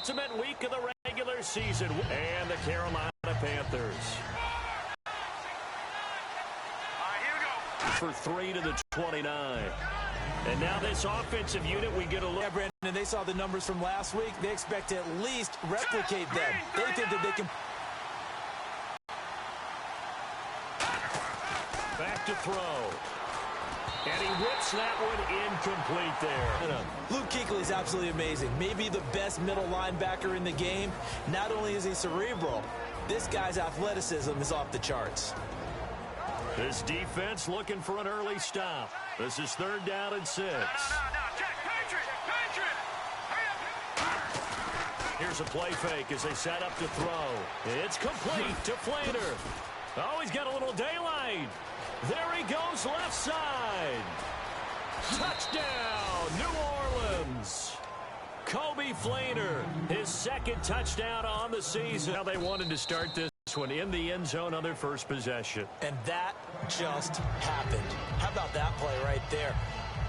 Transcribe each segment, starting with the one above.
penultimate week of the regular season. And the Carolina Panthers. For 3 to the 29. And now this offensive unit, we get a look. Yeah, Brandon, they saw the numbers from last week. They expect to at least replicate them. They think that they can. Back to throw. And he whips that one incomplete there. Luke Kuechly is absolutely amazing. Maybe the best middle linebacker in the game. Not only is he cerebral, this guy's athleticism is off the charts. This defense looking for an early stop. This is 3rd down and 6. Here's a play fake as they set up to throw. It's complete to Flater. Oh, he's got a little daylight. There he goes left side. Touchdown, New Orleans. Kobe Flater, his 2nd touchdown on the season. Now they wanted to start this one in the end zone on their first possession. And that just happened. How about that play right there?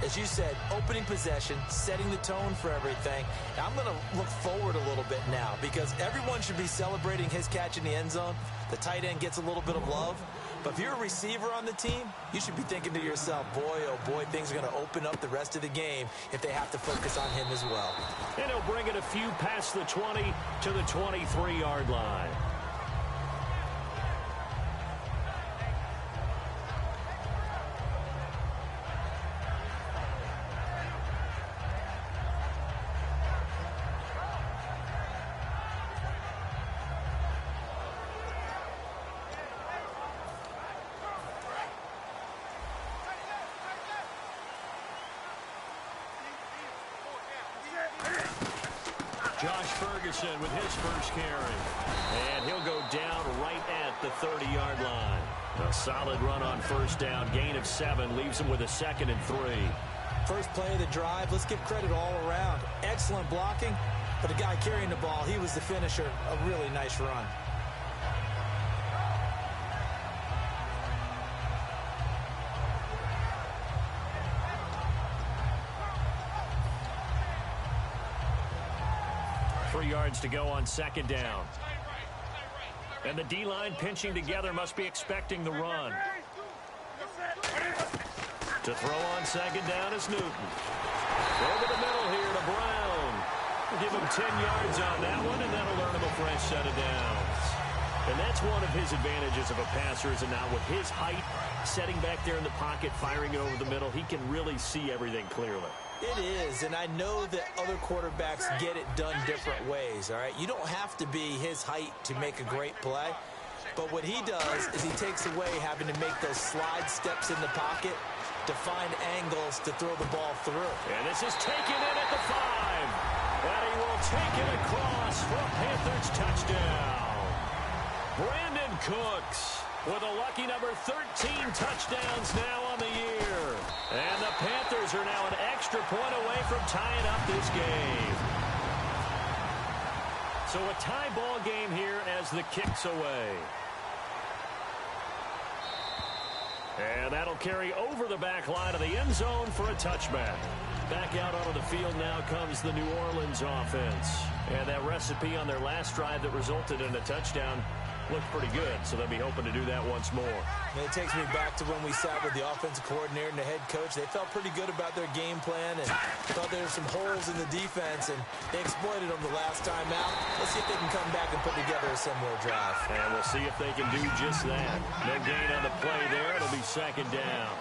As you said, opening possession, setting the tone for everything. Now, I'm going to look forward a little bit now because everyone should be celebrating his catch in the end zone. The tight end gets a little bit of love. But if you're a receiver on the team, you should be thinking to yourself, boy, oh boy, things are going to open up the rest of the game if they have to focus on him as well. And he'll bring it a few past the 20 to the 23-yard line. Josh Ferguson with his first carry. And he'll go down right at the 30-yard line. A solid run on 1st down. Gain of 7 leaves him with a 2nd and 3. First play of the drive. Let's give credit all around. Excellent blocking. But the guy carrying the ball, he was the finisher. A really nice run. Yards to go on 2nd down. And the D-line pinching together must be expecting the run. To throw on 2nd down is Newton. Over the middle here to Brown. We'll give him 10 yards on that one, and that'll earn him a fresh set of downs. And that's one of his advantages of a passer, is it not? With his height, setting back there in the pocket, firing it over the middle, he can really see everything clearly. It is, and I know that other quarterbacks get it done different ways, all right? You don't have to be his height to make a great play, but what he does is he takes away having to make those slide steps in the pocket to find angles to throw the ball through. And this is taken in at the 5, and he will take it across for a Panthers touchdown. Brandon Cooks with a lucky number 13 touchdowns now on the year. And the Panthers are now an extra point away from tying up this game. So a tie ball game here as the kick's away. And that'll carry over the back line of the end zone for a touchback. Back out onto the field now comes the New Orleans offense. And that recipe on their last drive that resulted in a touchdown looked pretty good, so they'll be hoping to do that once more. And it takes me back to when we sat with the offensive coordinator and the head coach. They felt pretty good about their game plan and thought there were some holes in the defense, and they exploited them the last time out. Let's see if they can come back and put together a similar drive. And we'll see if they can do just that. No gain on the play there. It'll be 2nd down.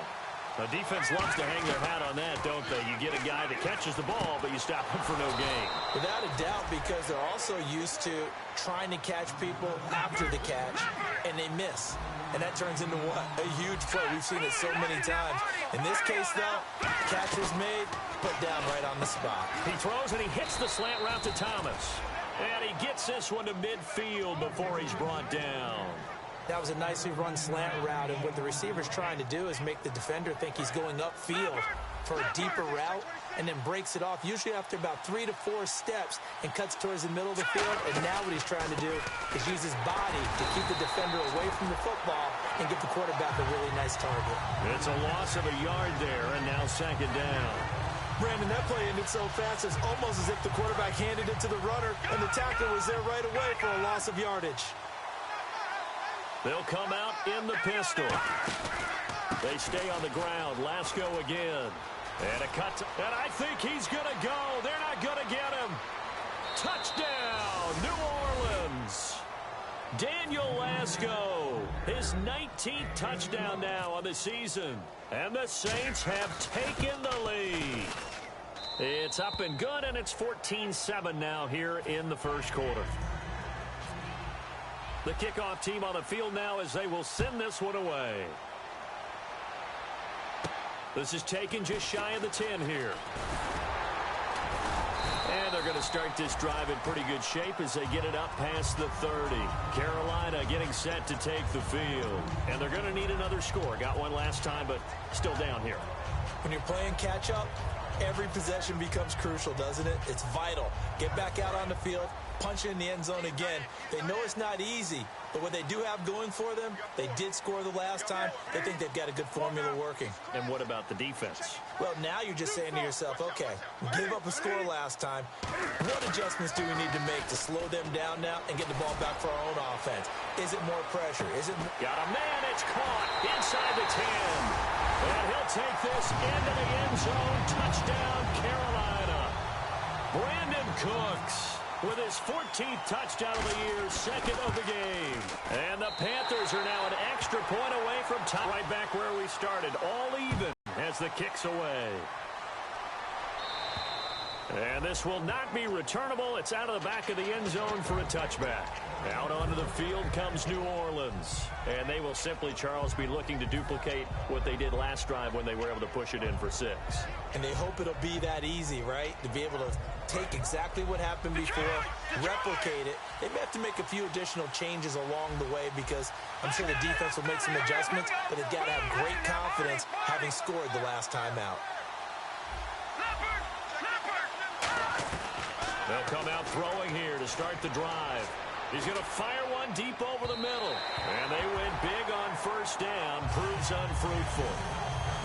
The defense loves to hang their hat on that, don't they? You get a guy that catches the ball, but you stop him for no gain. Without a doubt, because they're also used to trying to catch people after the catch, and they miss. And that turns into what? A huge play. We've seen it so many times. In this case, though, catch was made, put down right on the spot. He throws, and he hits the slant route to Thomas. And he gets this one to midfield before he's brought down. That was a nicely run slant route, and what the receiver's trying to do is make the defender think he's going upfield for a deeper route and then breaks it off, usually after about 3 to 4 steps, and cuts towards the middle of the field. And now what he's trying to do is use his body to keep the defender away from the football and get the quarterback a really nice target. It's a loss of a yard there, and now 2nd down. Brandon, that play ended so fast, it's almost as if the quarterback handed it to the runner, and the tackler was there right away for a loss of yardage. They'll come out in the pistol. They stay on the ground. Lasco again. And a cut. And I think he's going to go. They're not going to get him. Touchdown, New Orleans. Daniel Lasco, his 19th touchdown now on the season. And the Saints have taken the lead. It's up and good, and it's 14-7 now here in the first quarter. The kickoff team on the field now as they will send this one away. This is taken just shy of the 10 here. And they're going to start this drive in pretty good shape as they get it up past the 30. Carolina getting set to take the field. And they're going to need another score. Got one last time, but still down here. When you're playing catch-up, every possession becomes crucial, doesn't it? It's vital. Get back out on the field, punch it in the end zone again. They know it's not easy, but what they do have going for them, they did score the last time. They think they've got a good formula working. And what about the defense? Well, now you're just saying to yourself, okay, we gave up a score last time. What adjustments do we need to make to slow them down now and get the ball back for our own offense? Is it more pressure? Is it... Got a man, it's caught inside the 10. And he'll take this into the end zone. Touchdown, Carolina. Brandon Cooks with his 14th touchdown of the year, second of the game. And the Panthers are now an extra point away from top. Right back where we started, all even as the kick's away. And this will not be returnable. It's out of the back of the end zone for a touchback. Out onto the field comes New Orleans. And they will simply, Charles, be looking to duplicate what they did last drive when they were able to push it in for 6. And they hope it'll be that easy, right? To be able to take exactly what happened before, replicate it. They may have to make a few additional changes along the way because I'm sure the defense will make some adjustments, but they've got to have great confidence having scored the last time out. They'll come out throwing here to start the drive. He's going to fire one deep over the middle. And they went big on first down. Proves unfruitful.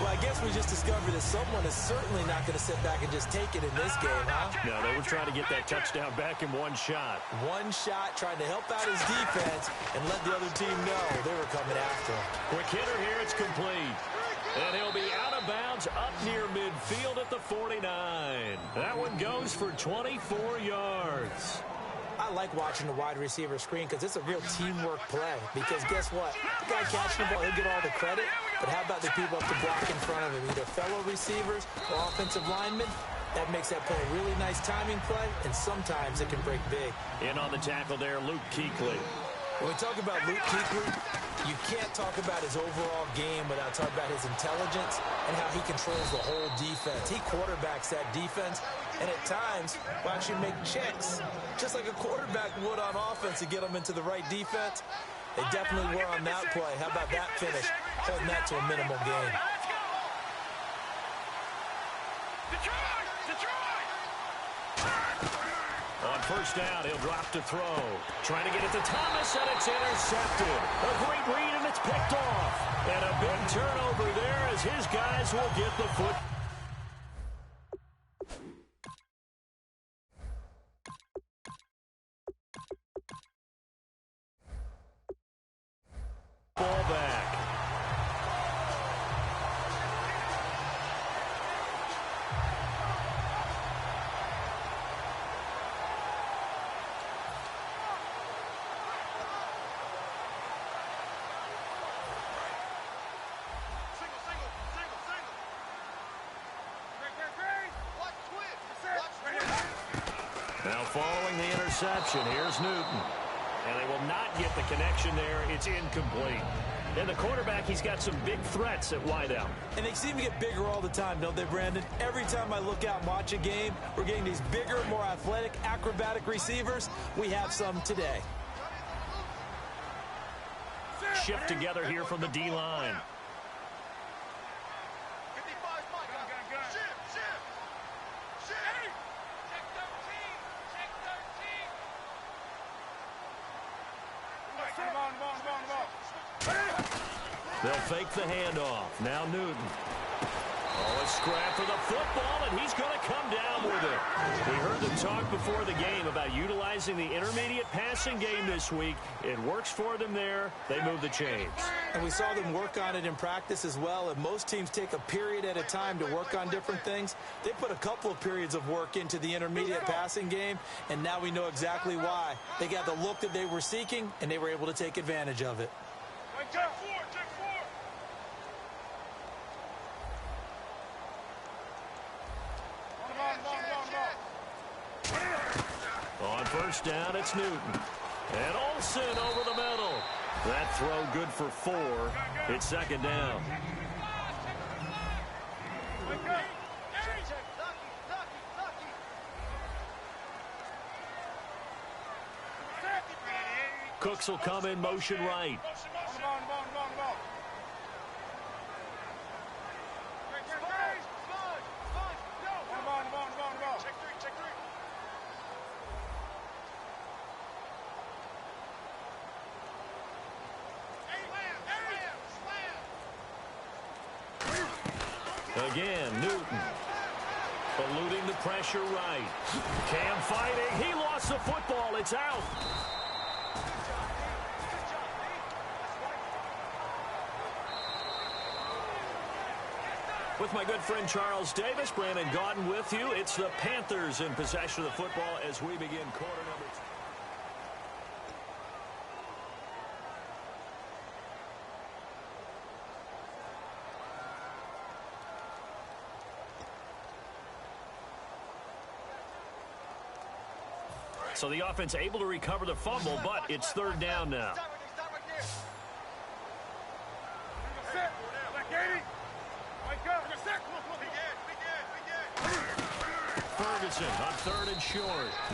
Well, I guess we just discovered that someone is certainly not going to sit back and just take it in this game, huh? No, they were trying to get that touchdown back in one shot. One shot, trying to help out his defense and let the other team know they were coming after him. Quick hitter here, it's complete. And he'll be out of bounds up near midfield at the 49. That one goes for 24 yards. I like watching the wide receiver screen because it's a real teamwork play. Because guess what? The guy catching the ball, he'll get all the credit. But how about the people up the block in front of him? Either fellow receivers or offensive linemen. That makes that play a really nice timing play, and sometimes it can break big. In on the tackle there, Luke Kuechly. When we talk about Luke Kuechly, you can't talk about his overall game without talking about his intelligence and how he controls the whole defense. He quarterbacks that defense, and at times will actually make checks, just like a quarterback would on offense to get them into the right defense. They definitely were on that play. How about that finish? Holding that to a minimal gain. On first down, he'll drop to throw. Trying to get it to Thomas, and it's intercepted. A great read, and it's picked off. And a big turnover there as his guys will get the foot. Ball back. Now following the interception, here's Newton. And they will not get the connection there. It's incomplete. And the quarterback, he's got some big threats at wideout. And they seem to get bigger all the time, don't they, Brandon? Every time I look out and watch a game, we're getting these bigger, more athletic, acrobatic receivers. We have some today. Shift together here from the D-line. They'll fake the handoff. Now Newton. Oh, a scrap for the football, and he's going to come down with it. We heard them talk before the game about utilizing the intermediate passing game this week. It works for them there. They move the chains. And we saw them work on it in practice as well. And most teams take a period at a time to work on different things. They put a couple of periods of work into the intermediate passing game, and now we know exactly why. They got the look that they were seeking, and they were able to take advantage of it. On first down, it's Newton. And Olsen over the middle. That throw good for 4. It's second down. Cooks will come in motion right. Again, Newton. Eluding the pressure right. Cam fighting. He lost the football. It's out. With my good friend Charles Davis, Brandon Gaudin with you. It's the Panthers in possession of the football as we begin quarter number 2. So the offense able to recover the fumble, but it's third down now. Ferguson on third and short.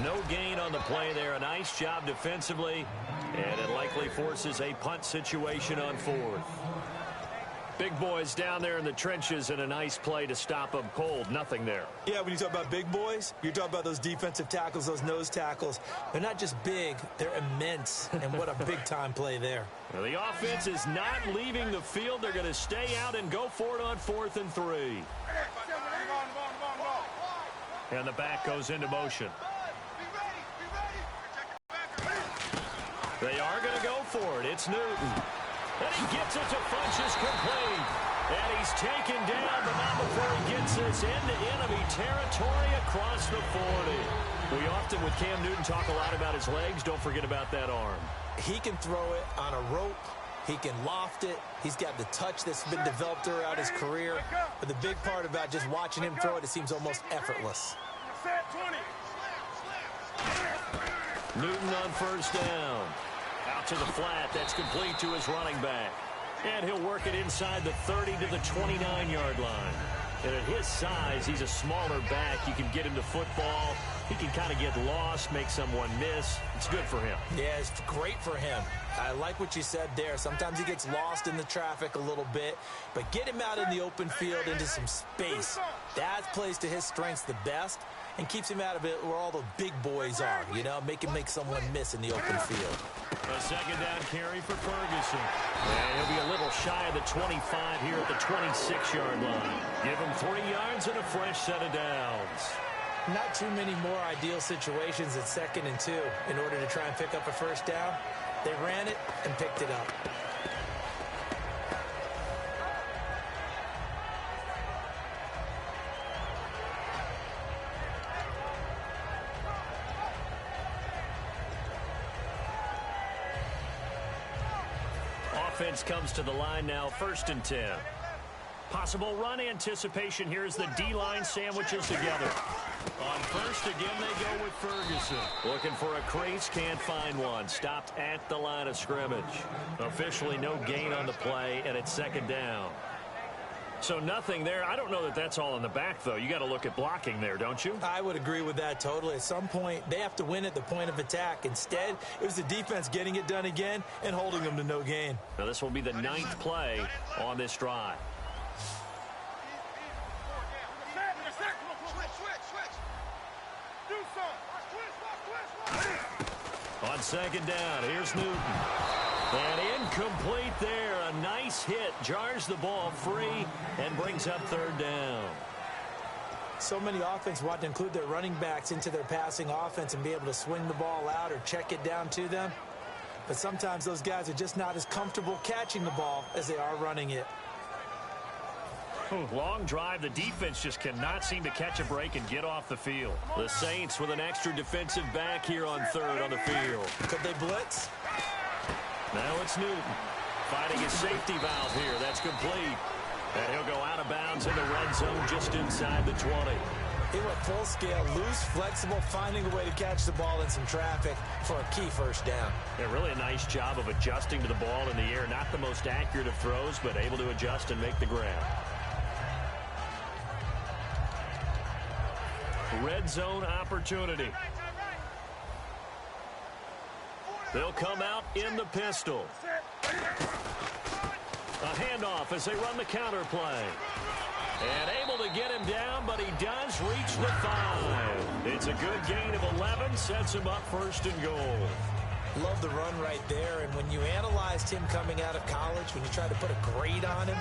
No gain on the play there. A nice job defensively, and it likely forces a punt situation on fourth. Big boys down there in the trenches, and a nice play to stop them cold. Nothing there. Yeah, when you talk about big boys, you're talking about those defensive tackles, those nose tackles. They're not just big, they're immense, and what a big-time play there. Well, the offense is not leaving the field. They're going to stay out and go for it on 4th and 3. And the back goes into motion. They are going to go for it. It's Newton. And he gets it to Funchess complete. And he's taken down, but not before he gets this into enemy territory across the 40. We often, with Cam Newton, talk a lot about his legs. Don't forget about that arm. He can throw it on a rope. He can loft it. He's got the touch that's been developed throughout his career. But the big part about just watching him throw it, it seems almost effortless. Newton on first down. Out to the flat. That's complete to his running back. And he'll work it inside the 30 to the 29-yard line. And at his size, he's a smaller back. You can get him to football. He can kind of get lost, make someone miss. It's good for him. Yeah, it's great for him. I like what you said there. Sometimes he gets lost in the traffic a little bit, but get him out in the open field into some space. That plays to his strengths the best and keeps him out of it where all the big boys are, you know, make him make someone miss in the open field. A second down carry for Ferguson. And he'll be a little shy of the 25 here at the 26-yard line. Give him 3 yards and a fresh set of downs. Not too many more ideal situations at 2nd and 2 in order to try and pick up a first down. They ran it and picked it up. Offense comes to the line now, 1st and 10. Possible run anticipation here as the D-line sandwiches together. On first, again, they go with Ferguson. Looking for a crease, can't find one. Stopped at the line of scrimmage. Officially no gain on the play, and it's 2nd down. So nothing there. I don't know that that's all in the back, though. You got to look at blocking there, don't you? I would agree with that totally. At some point, they have to win at the point of attack. Instead, it was the defense getting it done again and holding them to no gain. Now, this will be the 9th play on this drive. On 2nd down, here's Newton. And incomplete there. A nice hit. Jars the ball free and brings up third down. So many offense want to include their running backs into their passing offense and be able to swing the ball out or check it down to them. But sometimes those guys are just not as comfortable catching the ball as they are running it. Long drive. The defense just cannot seem to catch a break and get off the field. The Saints with an extra defensive back here on third on the field. Could they blitz? Now it's Newton fighting his safety valve here. That's complete. And he'll go out of bounds in the red zone just inside the 20. He went full scale, loose, flexible, finding a way to catch the ball in some traffic for a key first down. Yeah, really a nice job of adjusting to the ball in the air. Not the most accurate of throws, but able to adjust and make the grab. Red zone opportunity. They'll come out in the pistol. A handoff as they run the counter play. And able to get him down, but he does reach the 5. It's a good gain of 11, sets him up first and goal. Love the run right there, and when you analyzed him coming out of college, when you tried to put a grade on him,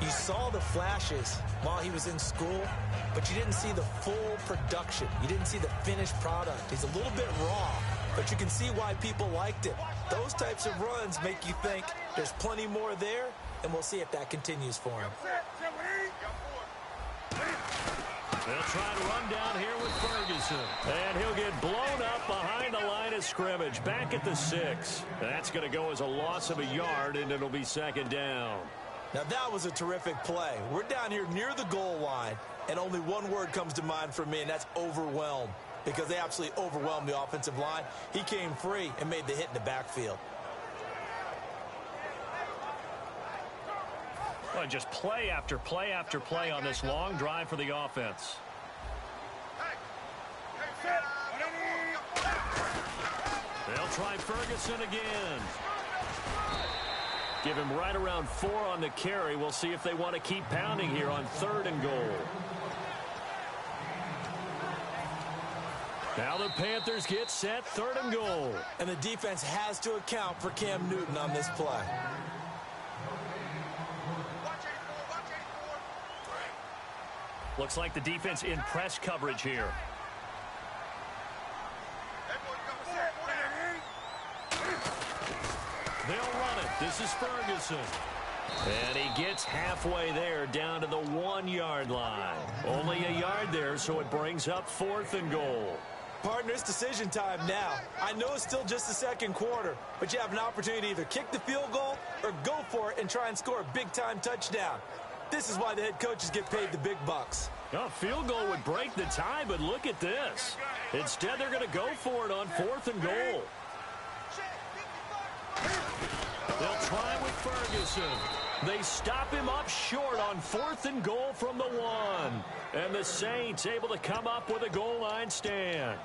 you saw the flashes while he was in school, but you didn't see the full production. You didn't see the finished product. He's a little bit raw, but you can see why people liked it. Those types of runs make you think there's plenty more there, and we'll see if that continues for him. They'll try to run down here with Ferguson. And he'll get blown up behind the line of scrimmage. Back at the 6. That's going to go as a loss of a yard, and it'll be second down. Now that was a terrific play. We're down here near the goal line, and only one word comes to mind for me, and that's overwhelmed. Because they absolutely overwhelmed the offensive line. He came free and made the hit in the backfield. Well, just play after play after play on this long drive for the offense. They'll try Ferguson again. Give him right around 4 on the carry. We'll see if they want to keep pounding here on third and goal. Now the Panthers get set, third and goal. And the defense has to account for Cam Newton on this play. Looks like the defense in press coverage here. They'll run it. This is Ferguson. And he gets halfway there down to the 1-yard line. Only a yard there, so it brings up fourth and goal. Partner, it's decision time now. I know it's still just the second quarter, but you have an opportunity to either kick the field goal or go for it and try and score a big-time touchdown. This is why the head coaches get paid the big bucks. A field goal would break the tie, but look at this. Instead, they're going to go for it on fourth and goal. They'll try with Ferguson. They stop him up short on fourth and goal from the 1. And the Saints able to come up with a goal line stand.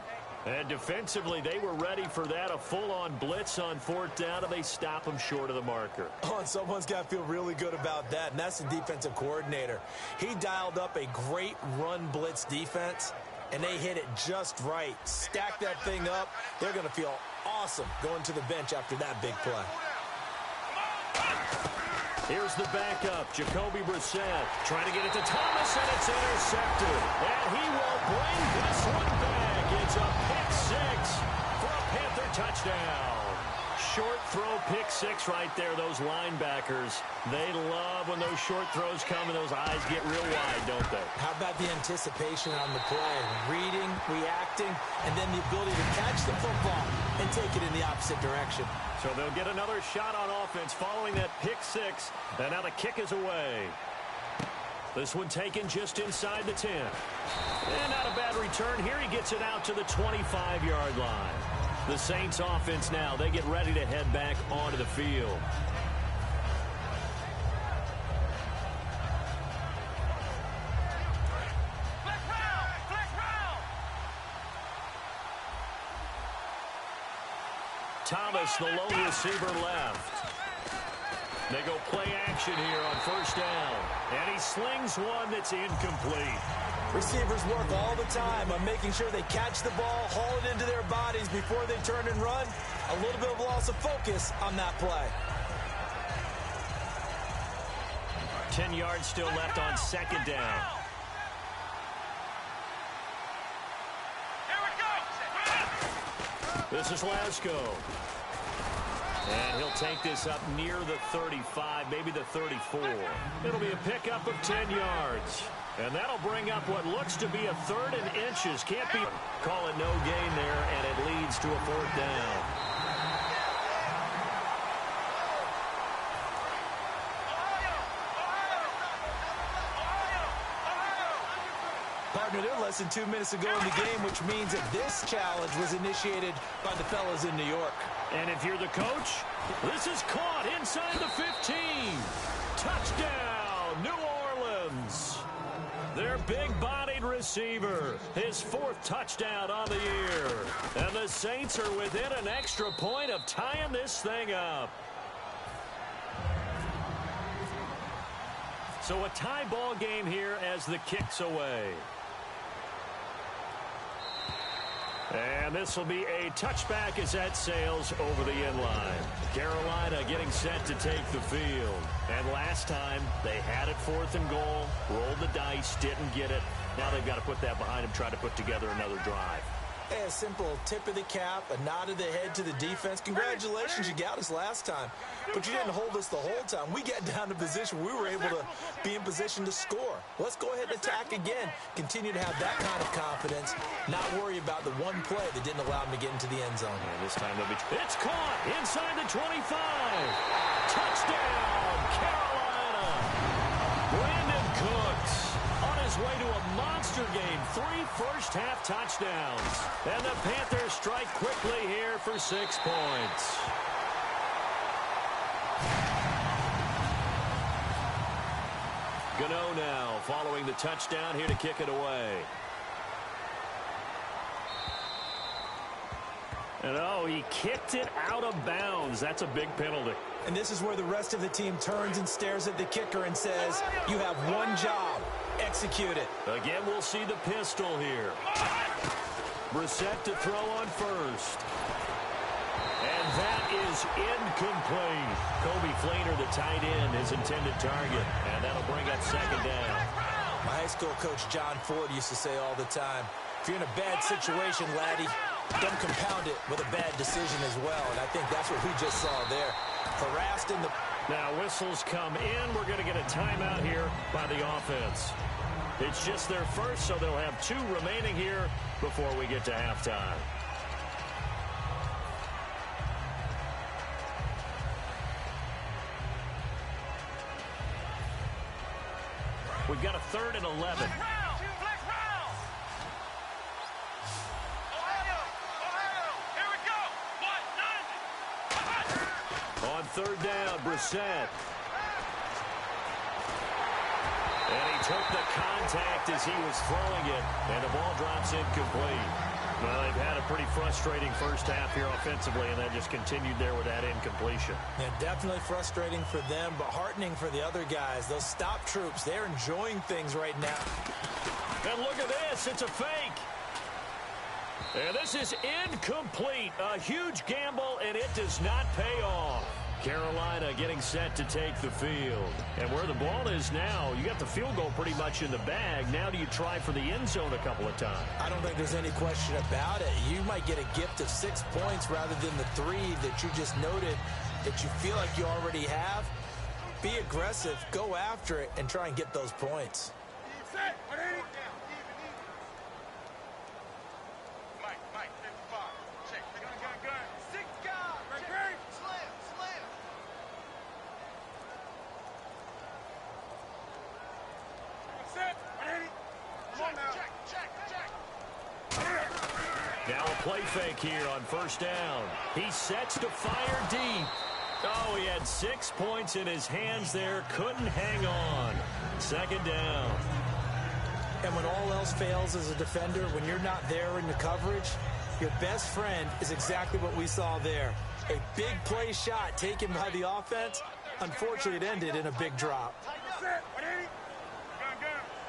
And defensively, they were ready for that, a full-on blitz on fourth down, and they stop him short of the marker. Oh, and someone's got to feel really good about that, and that's the defensive coordinator. He dialed up a great run blitz defense, and they hit it just right. Stack that thing up. They're going to feel awesome going to the bench after that big play. Here's the backup, Jacoby Brissett, trying to get it to Thomas, and it's intercepted. And he will bring this one back. It's a pick 6 for a Panther touchdown. Short throw pick 6 right there, those linebackers. They love when those short throws come and those eyes get real wide, don't they? How about the anticipation on the play? Reading, reacting, and then the ability to catch the football and take it in the opposite direction. So they'll get another shot on offense following that pick 6. And now the kick is away. This one taken just inside the 10. And not a bad return here. He gets it out to the 25-yard line. The Saints offense now, they get ready to head back onto the field. Thomas, the lone receiver, left. They go play action here on first down. And he slings one that's incomplete. Receivers work all the time on making sure they catch the ball, haul it into their bodies before they turn and run. A little bit of loss of focus on that play. 10 yards still left on second down. This is Lasco. And he'll take this up near the 35, maybe the 34. It'll be a pickup of 10 yards. And that'll bring up what looks to be a 3rd and inches. Can't be call it no gain there, and it leads to a 4th down. Partner, they're less than 2 minutes ago in the game, which means that this challenge was initiated by the fellas in New York. And if you're the coach, this is caught inside the 15. Touchdown, New Orleans. Their big-bodied receiver, his 4th touchdown on the year. And the Saints are within an extra point of tying this thing up. So a tie ball game here as the kick's away. And this will be a touchback as that sails over the end line. Carolina getting set to take the field. And last time, they had it 4th and goal, rolled the dice, didn't get it. Now they've got to put that behind them, try to put together another drive. Hey, a simple tip of the cap, a nod of the head to the defense. Congratulations, you got us last time. But you didn't hold us the whole time. We got down to position. We were able to be in position to score. Let's go ahead and attack again. Continue to have that kind of confidence. Not worry about the one play that didn't allow them to get into the end zone. And this time they'll be... It's caught inside the 25. Touchdown, Carolina. Brandon Cooks on his way to a monster game. 3 first-half touchdowns. And the Panthers strike quickly here for 6 points. Gano now following the touchdown here to kick it away. And oh, he kicked it out of bounds. That's a big penalty. And this is where the rest of the team turns and stares at the kicker and says, you have one job. Execute it. Again, we'll see the pistol here. Brissett to throw on first. And that is incomplete. Kobe Fleener, the tight end, his intended target. And that'll bring up second down. My high school coach, John Ford, used to say all the time, if you're in a bad situation, laddie, don't compound it with a bad decision as well. And I think that's what we just saw there. Harassed in the... Now whistles come in. We're going to get a timeout here by the offense. It's just their first, so they'll have 2 remaining here before we get to halftime. We've got a 3rd and 11. On 3rd down, Brissett. And he took the contact as he was throwing it, and the ball drops incomplete. Well, they've had a pretty frustrating first half here offensively, and that just continued there with that incompletion. Yeah, definitely frustrating for them, but heartening for the other guys. Those stop troops, they're enjoying things right now. And look at this. It's a fake. And this is incomplete. A huge gamble, and it does not pay off. Carolina getting set to take the field. And where the ball is now, you got the field goal pretty much in the bag. Now do you try for the end zone a couple of times? I don't think there's any question about it. You might get a gift of 6 points rather than the 3 that you just noted that you feel like you already have. Be aggressive, go after it, and try and get those points. Now a play fake here on 1st down. He sets to fire deep. Oh, he had 6 points in his hands there. Couldn't hang on. 2nd down. And when all else fails as a defender, when you're not there in the coverage, your best friend is exactly what we saw there. A big play shot taken by the offense. Unfortunately, it ended in a big drop.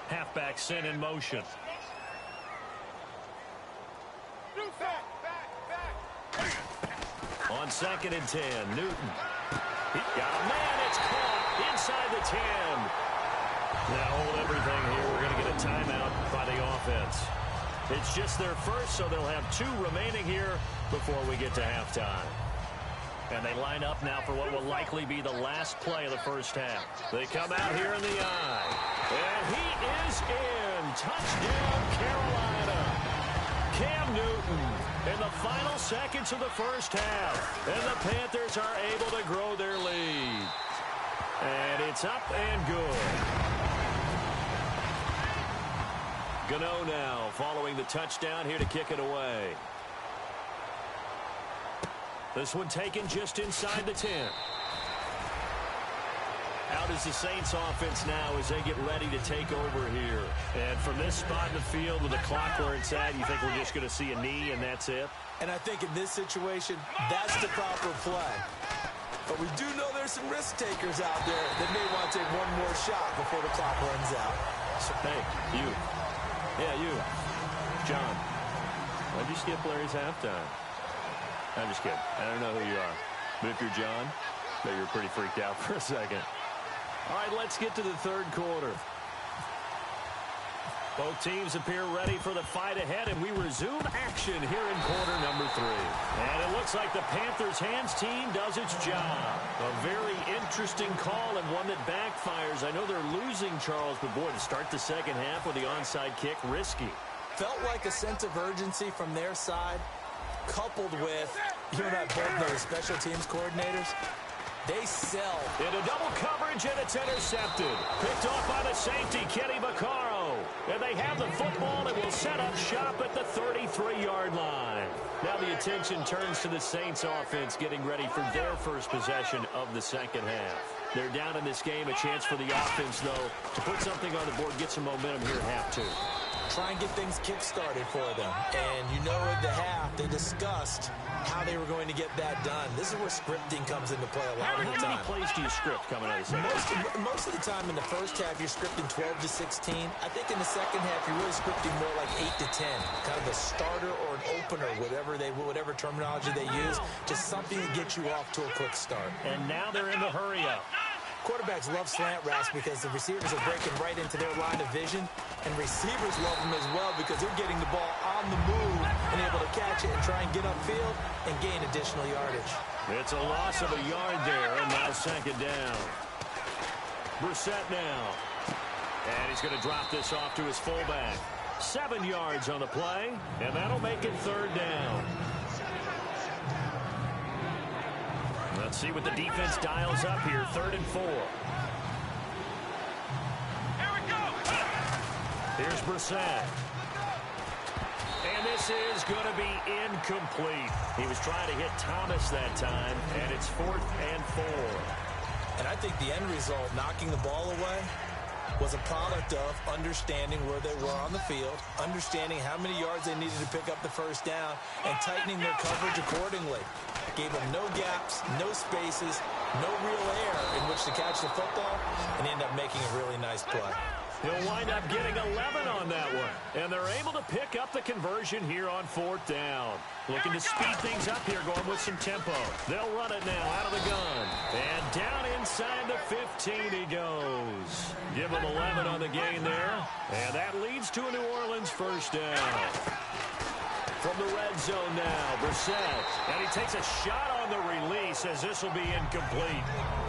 Halfback sent in motion. On 2nd and 10, Newton. He got a man. It's caught inside the 10. Now hold everything here. We're going to get a timeout by the offense. It's just their first, so they'll have 2 remaining here before we get to halftime. And they line up now for what will likely be the last play of the first half. They come out here in the eye. And he is in. Touchdown, Carolina. Cam Newton in the final seconds of the first half. And the Panthers are able to grow their lead. And it's up and good. Gano now following the touchdown here to kick it away. This one taken just inside the 10. Out is the Saints offense now as they get ready to take over here. And from this spot in the field with the clock where it's at, you think we're just going to see a knee and that's it? And I think in this situation, that's the proper play. But we do know there's some risk takers out there that may want to take one more shot before the clock runs out. So, hey, you. Yeah, you. John. Why'd you skip Larry's halftime? I'm just kidding. I don't know who you are. But if you're John, maybe you're pretty freaked out for a second. All right, let's get to the third quarter. Both teams appear ready for the fight ahead, and we resume action here in quarter number 3. And it looks like the Panthers' hands team does its job. A very interesting call and one that backfires. I know they're losing, Charles, but boy, to start the second half with the onside kick, risky. Felt like a sense of urgency from their side, coupled with, you and I both know the special teams coordinators, they sell. Into double coverage, and it's intercepted. Picked off by the safety, Kenny Vaccaro. And they have the football and will set up shop at the 33-yard line. Now the attention turns to the Saints offense getting ready for their first possession of the second half. They're down in this game. A chance for the offense, though, to put something on the board, get some momentum here at half 2. Try and get things kick-started for them. And you know at the half, they discussed how they were going to get that done. This is where scripting comes into play a lot of the time. How many plays do you script coming out of the second? Most of the time in the first half, you're scripting 12 to 16. I think in the second half, you're really scripting more like 8 to 10. Kind of a starter or an opener, whatever terminology they use. Just something to get you off to a quick start. And now they're in the hurry-up. Quarterbacks love slant routes because the receivers are breaking right into their line of vision, and receivers love them as well because they're getting the ball on the move and able to catch it and try and get upfield and gain additional yardage. It's a loss of a yard there, and now second down. Brissett now. And he's going to drop this off to his fullback. 7 yards on the play, and that'll make it third down. Let's see what the defense dials up here. 3rd and 4. Here we go. Here's Brissett. And this is going to be incomplete. He was trying to hit Thomas that time, and it's 4th and 4. And I think the end result, knocking the ball away, was a product of understanding where they were on the field, understanding how many yards they needed to pick up the first down, and tightening their coverage accordingly. Gave them no gaps, no spaces, no real air in which to catch the football, and end up making a really nice play. He'll wind up getting 11 on that one. And they're able to pick up the conversion here on 4th down. Looking to speed things up here, going with some tempo. They'll run it now out of the gun. And down inside the 15 he goes. Give him 11 on the gain there. And that leads to a New Orleans first down. From the red zone now, Brissett. And he takes a shot on the release as this will be incomplete.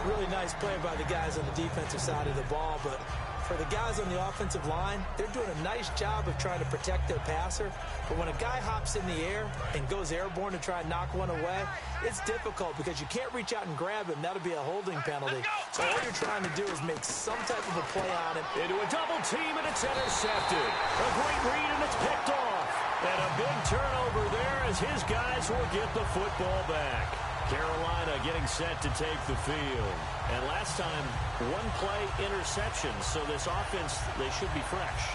Really nice play by the guys on the defensive side of the ball, but for the guys on the offensive line, they're doing a nice job of trying to protect their passer. But when a guy hops in the air and goes airborne to try and knock one away, it's difficult because you can't reach out and grab him. That'll be a holding penalty. So all you're trying to do is make some type of a play on him. Into a double team, and it's intercepted. A great read, and it's picked off. And a big turnover there as his guys will get the football back. Carolina getting set to take the field. And last time, 1-play interception. So this offense, they should be fresh.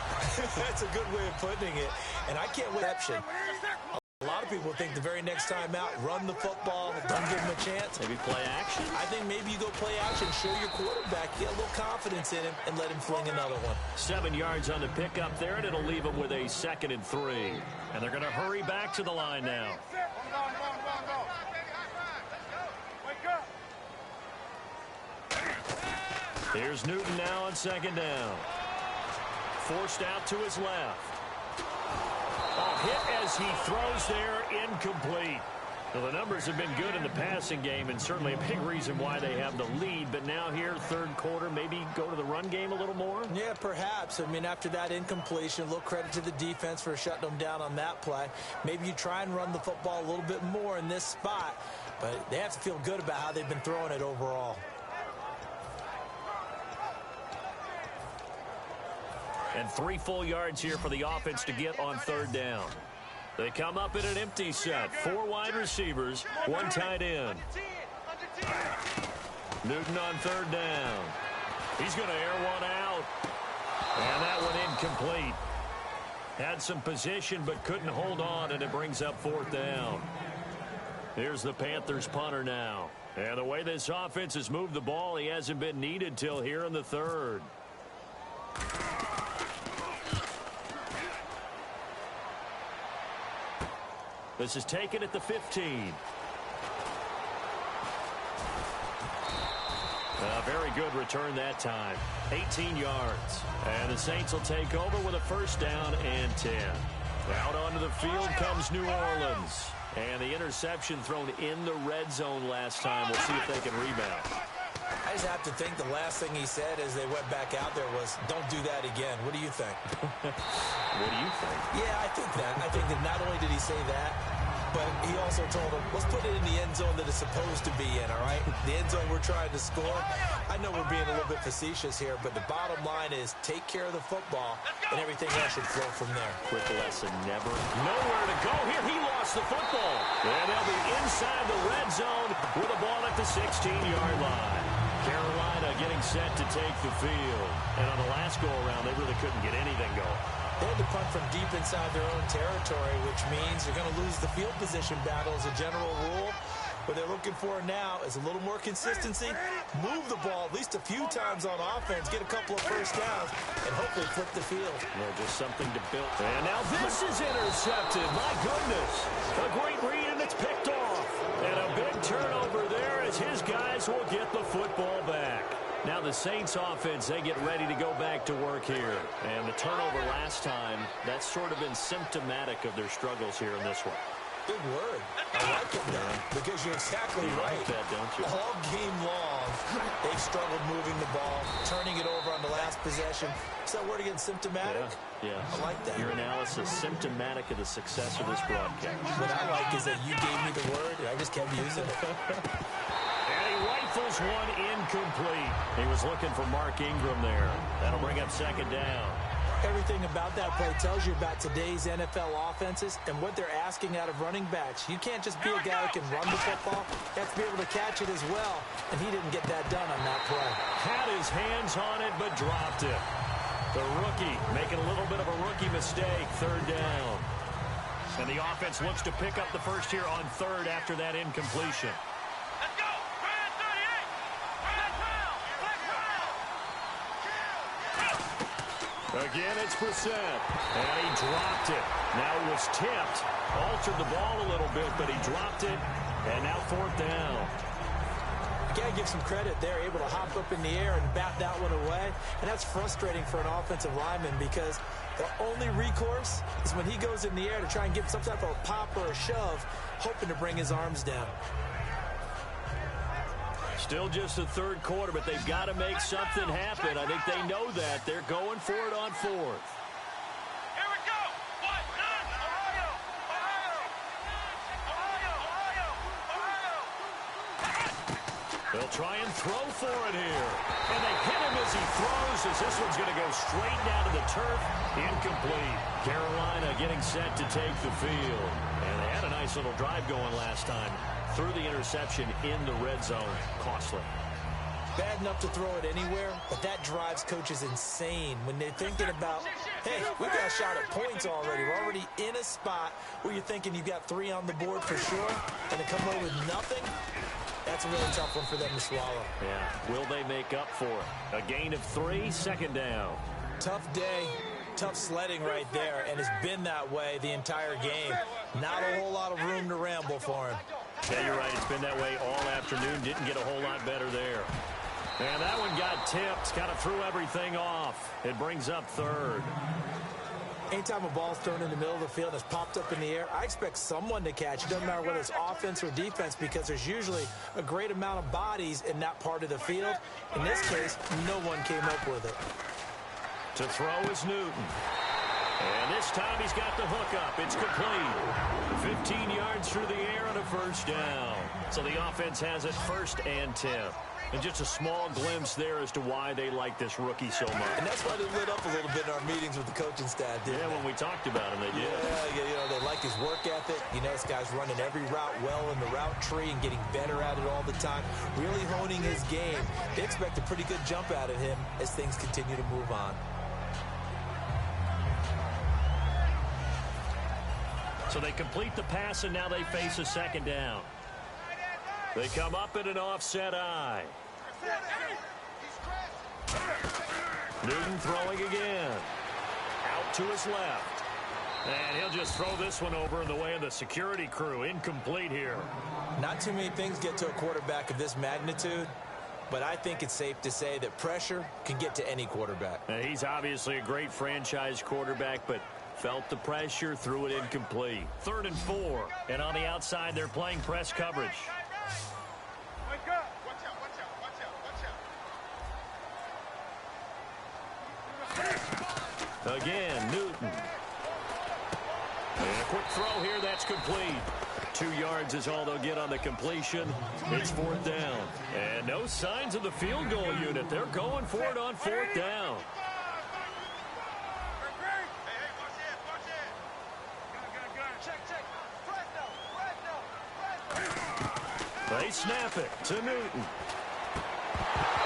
That's a good way of putting it. And I can't wait. A lot of people think the very next time out, run the football, don't give him a chance. Maybe play action? I think maybe you go play action, show your quarterback, get a little confidence in him, and let him fling another one. 7 yards on the pickup there, and it'll leave him with a 2nd and 3. And they're going to hurry back to the line now. Here's Newton now on 2nd down. Forced out to his left. Hit as he throws there, incomplete. Well, the numbers have been good in the passing game, and certainly a big reason why they have the lead. But now here, 3rd quarter, maybe go to the run game a little more? Yeah, perhaps. I mean, after that incompletion, a little credit to the defense for shutting them down on that play. Maybe you try and run the football a little bit more in this spot, but they have to feel good about how they've been throwing it overall. And 3 full yards here for the offense to get on 3rd down. They come up in an empty set. 4 wide receivers, 1 tight end. Newton on 3rd down. He's going to air one out. And that one incomplete. Had some position but couldn't hold on, and it brings up 4th down. Here's the Panthers punter now. And the way this offense has moved the ball, he hasn't been needed till here in the 3rd. This is taken at the 15. A very good return that time. 18 yards. And the Saints will take over with a 1st down and 10. Out onto the field comes New Orleans. And the interception thrown in the red zone last time. We'll see if they can rebound. I just have to think the last thing he said as they went back out there was, don't do that again. What do you think? What do you think? Yeah, I think that. I think that not only did he say that, but he also told them, let's put it in the end zone that it's supposed to be in, all right? The end zone we're trying to score. I know we're being a little bit facetious here, but the bottom line is take care of the football, and everything else should flow from there. Quick lesson, never. Nowhere to go here. He lost the football. And they'll be inside the red zone with a ball at the 16-yard line. Carolina getting set to take the field. And on the last go-around, they really couldn't get anything going. They had to punt from deep inside their own territory, which means they're going to lose the field position battle as a general rule. What they're looking for now is a little more consistency, move the ball at least a few times on offense, get a couple of 1st downs, and hopefully flip the field. Yeah, just something to build. And now this is intercepted. My goodness. A great read, and it's picked off. And a big turnover there as his guys will get the football back. Now the Saints offense, they get ready to go back to work here. And the turnover last time, that's sort of been symptomatic of their struggles here in this one. Good word. I like it now because you're exactly right. You like that, don't you? All game long, they've struggled moving the ball, turning it over on the last possession. Is that word again, symptomatic? Yeah. I like that. Your analysis, symptomatic of the success of this broadcast. What I like is that you gave me the word, and I just kept using it. And he rifles one incomplete. He was looking for Mark Ingram there. That'll bring up 2nd down. Everything about that play tells you about today's NFL offenses and what they're asking out of running backs. You can't just be a guy who can run the football. You have to be able to catch it as well, and he didn't get that done on that play. Had his hands on it, but dropped it. The rookie making a little bit of a rookie mistake, 3rd down. And the offense looks to pick up the 1st here on 3rd after that incompletion. Again, it's Brissett, and he dropped it. Now it was tipped, altered the ball a little bit, but he dropped it, and now 4th down. You got to give some credit. They're able to hop up in the air and bat that one away, and that's frustrating for an offensive lineman because the only recourse is when he goes in the air to try and give some type of a pop or a shove, hoping to bring his arms down. Still just the 3rd quarter, but they've got to make something happen. I think they know that. They're going for it on 4th. Here we go. Ohio. They'll try and throw for it here. And they hit him as he throws, as this one's going to go straight down to the turf. Incomplete. Carolina getting set to take the field. And they had a nice little drive going last time. Through the interception in the red zone. Costly. Bad enough to throw it anywhere, but that drives coaches insane when they're thinking about, hey, we got a shot at points already. We're already in a spot where you're thinking you've got 3 on the board for sure, and to come away with nothing, that's a really tough one for them to swallow. Yeah, will they make up for it? A gain of 3, second down. Tough day, tough sledding right there, and it's been that way the entire game. Not a whole lot of room to ramble for him. Yeah, you're right. It's been that way all afternoon. Didn't get a whole lot better there. And that one got tipped. Kind of threw everything off. It brings up 3rd. Anytime a ball's thrown in the middle of the field and it's popped up in the air, I expect someone to catch. It doesn't matter whether it's offense or defense because there's usually a great amount of bodies in that part of the field. In this case, no one came up with it. To throw is Newton. And this time he's got the hook up. It's complete. 15 yards through the air and a first down. So the offense has it 1st and 10. And just a small glimpse there as to why they like this rookie so much. And that's why they lit up a little bit in our meetings with the coaching staff, didn't they? When we talked about him, they did. Yeah, you know, they like his work ethic. You know, this guy's running every route well in the route tree and getting better at it all the time, really honing his game. They expect a pretty good jump out of him as things continue to move on. So they complete the pass, and now they face a second down. They come up in an offset eye. Newton throwing again. Out to his left. And he'll just throw this one over in the way of the security crew. Incomplete here. Not too many things get to a quarterback of this magnitude, but I think it's safe to say that pressure can get to any quarterback. Now, he's obviously a great franchise quarterback, but felt the pressure, threw it incomplete. 3rd and 4. And on the outside, they're playing press coverage. Again, Newton. And a quick throw here, that's complete. 2 yards is all they'll get on the completion. It's 4th down. And no signs of the field goal unit. They're going for it on 4th down. They snap it to Newton.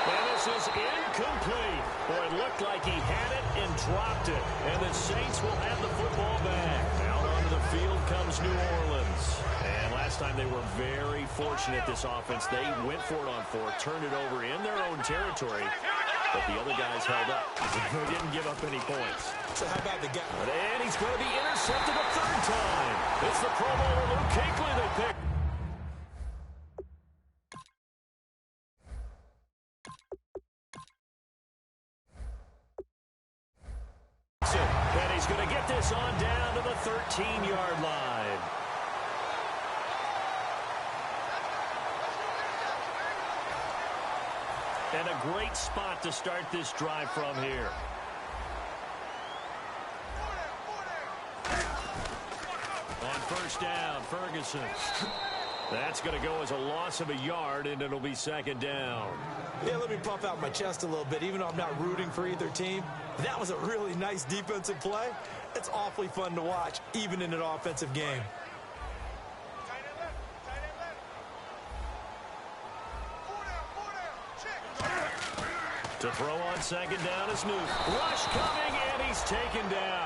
And this is incomplete. Boy, it looked like he had it and dropped it. And the Saints will have the football back. Out onto the field comes New Orleans. And last time they were very fortunate, this offense. They went for it on 4, turned it over in their own territory. But the other guys held up. They didn't give up any points. So how about the guy? And he's going to be intercepted a 3rd time. It's the Pro Bowler Luke Kuechly they picked. And he's going to get this on down to the 13-yard line. And a great spot to start this drive from here. On 1st down, Ferguson. That's going to go as a loss of a yard, and it'll be 2nd down. Yeah, let me puff out my chest a little bit, even though I'm not rooting for either team. That was a really nice defensive play. It's awfully fun to watch, even in an offensive game. To throw on 2nd down is Newton. Rush coming, and he's taken down.